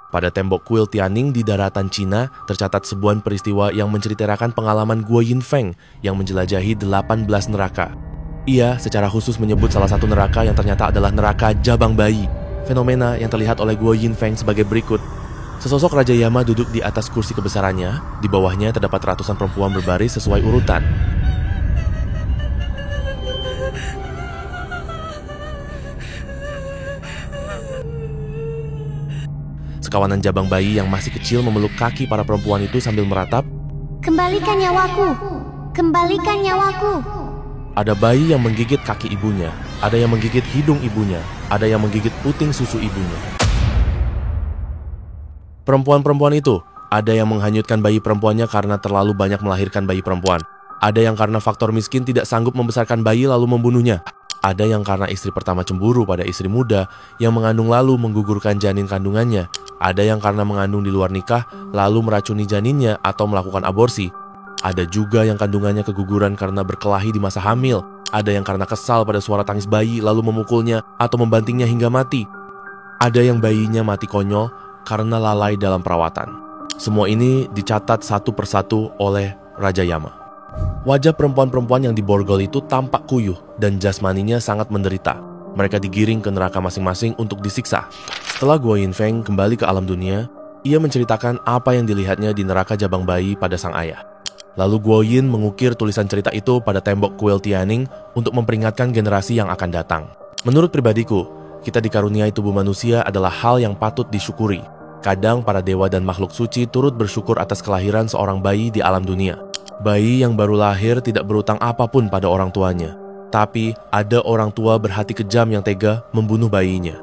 Pada tembok kuil Tianning di daratan Cina, tercatat sebuah peristiwa yang menceritakan pengalaman Guo Yinfeng yang menjelajahi 18 neraka. Ia secara khusus menyebut salah satu neraka yang ternyata adalah neraka Jabang Bayi. Fenomena yang terlihat oleh Guo Yinfeng sebagai berikut. Sesosok Raja Yama duduk di atas kursi kebesarannya, di bawahnya terdapat ratusan perempuan berbaris sesuai urutan. Sekawanan jabang bayi yang masih kecil memeluk kaki para perempuan itu sambil meratap, "Kembalikan nyawaku! Kembalikan nyawaku!" Ada bayi yang menggigit kaki ibunya, ada yang menggigit hidung ibunya, ada yang menggigit puting susu ibunya. Perempuan-perempuan itu, ada yang menghanyutkan bayi perempuannya karena terlalu banyak melahirkan bayi perempuan. Ada yang karena faktor miskin tidak sanggup membesarkan bayi lalu membunuhnya. Ada yang karena istri pertama cemburu pada istri muda yang mengandung lalu menggugurkan janin kandungannya. Ada yang karena mengandung di luar nikah lalu meracuni janinnya atau melakukan aborsi. Ada juga yang kandungannya keguguran karena berkelahi di masa hamil. Ada yang karena kesal pada suara tangis bayi lalu memukulnya atau membantingnya hingga mati. Ada yang bayinya mati konyol karena lalai dalam perawatan. Semua ini dicatat satu persatu oleh Raja Yama. Wajah perempuan-perempuan yang diborgol itu tampak kuyuh dan jasmaninya sangat menderita. Mereka digiring ke neraka masing-masing untuk disiksa. Setelah Guo Yinfeng kembali ke alam dunia, ia menceritakan apa yang dilihatnya di neraka Jabang Bayi pada sang ayah. Lalu Guo Yin mengukir tulisan cerita itu pada tembok kuil Tianning untuk memperingatkan generasi yang akan datang. Menurut pribadiku, kita dikaruniai tubuh manusia adalah hal yang patut disyukuri. Kadang para dewa dan makhluk suci turut bersyukur atas kelahiran seorang bayi di alam dunia. Bayi yang baru lahir tidak berutang apapun pada orang tuanya. Tapi ada orang tua berhati kejam yang tega membunuh bayinya.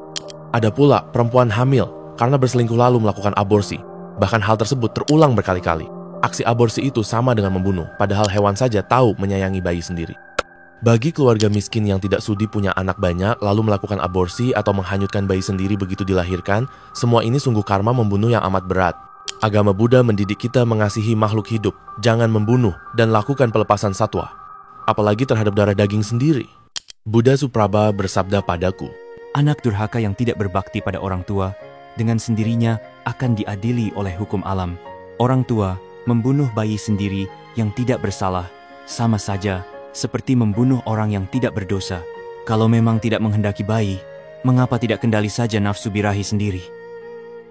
Ada pula perempuan hamil karena berselingkuh lalu melakukan aborsi. Bahkan hal tersebut terulang berkali-kali. Aksi aborsi itu sama dengan membunuh, padahal hewan saja tahu menyayangi bayi sendiri. Bagi keluarga miskin yang tidak sudi punya anak banyak lalu melakukan aborsi atau menghanyutkan bayi sendiri begitu dilahirkan, semua ini sungguh karma membunuh yang amat berat. Agama Buddha mendidik kita mengasihi makhluk hidup, jangan membunuh dan lakukan pelepasan satwa, apalagi terhadap darah daging sendiri. Buddha Suprabha bersabda padaku, "Anak durhaka yang tidak berbakti pada orang tua, dengan sendirinya akan diadili oleh hukum alam. Orang tua membunuh bayi sendiri yang tidak bersalah, sama saja seperti membunuh orang yang tidak berdosa. Kalau memang tidak menghendaki bayi, mengapa tidak kendali saja nafsu birahi sendiri?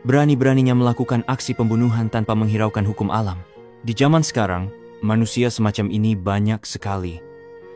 Berani-beraninya melakukan aksi pembunuhan tanpa menghiraukan hukum alam. Di zaman sekarang, manusia semacam ini banyak sekali.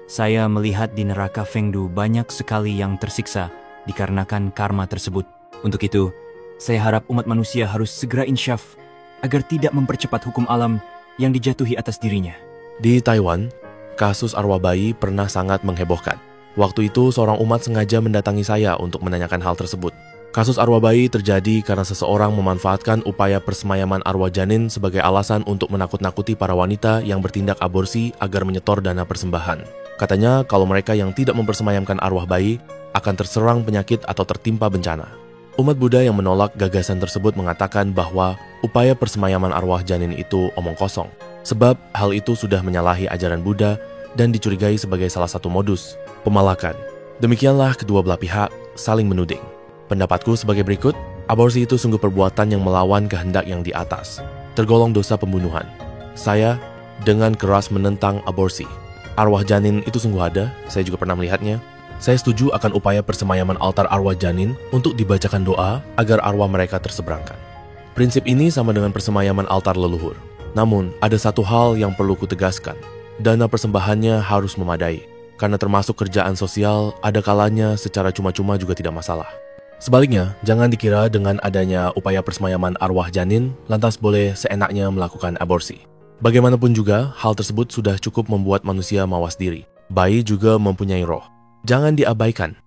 Saya melihat di neraka Fengdu banyak sekali yang tersiksa dikarenakan karma tersebut. Untuk itu, saya harap umat manusia harus segera insyaf agar tidak mempercepat hukum alam yang dijatuhi atas dirinya." Di Taiwan, kasus arwah bayi pernah sangat menghebohkan. Waktu itu, seorang umat sengaja mendatangi saya untuk menanyakan hal tersebut. Kasus arwah bayi terjadi karena seseorang memanfaatkan upaya persemayaman arwah janin sebagai alasan untuk menakut-nakuti para wanita yang bertindak aborsi agar menyetor dana persembahan. Katanya kalau mereka yang tidak mempersemayamkan arwah bayi akan terserang penyakit atau tertimpa bencana. Umat Buddha yang menolak gagasan tersebut mengatakan bahwa upaya persemayaman arwah janin itu omong kosong. Sebab hal itu sudah menyalahi ajaran Buddha dan dicurigai sebagai salah satu modus pemalakan. Demikianlah kedua belah pihak saling menuding. Pendapatku sebagai berikut, aborsi itu sungguh perbuatan yang melawan kehendak yang di atas, tergolong dosa pembunuhan. Saya dengan keras menentang aborsi. Arwah janin itu sungguh ada, saya juga pernah melihatnya. Saya setuju akan upaya persemayaman altar arwah janin untuk dibacakan doa agar arwah mereka terseberangkan. Prinsip ini sama dengan persemayaman altar leluhur. Namun, ada satu hal yang perlu kutegaskan. Dana persembahannya harus memadai, karena termasuk kerjaan sosial, ada kalanya secara cuma-cuma juga tidak masalah. Sebaliknya, jangan dikira dengan adanya upaya persemayaman arwah janin, lantas boleh seenaknya melakukan aborsi. Bagaimanapun juga, hal tersebut sudah cukup membuat manusia mawas diri. Bayi juga mempunyai roh. Jangan diabaikan.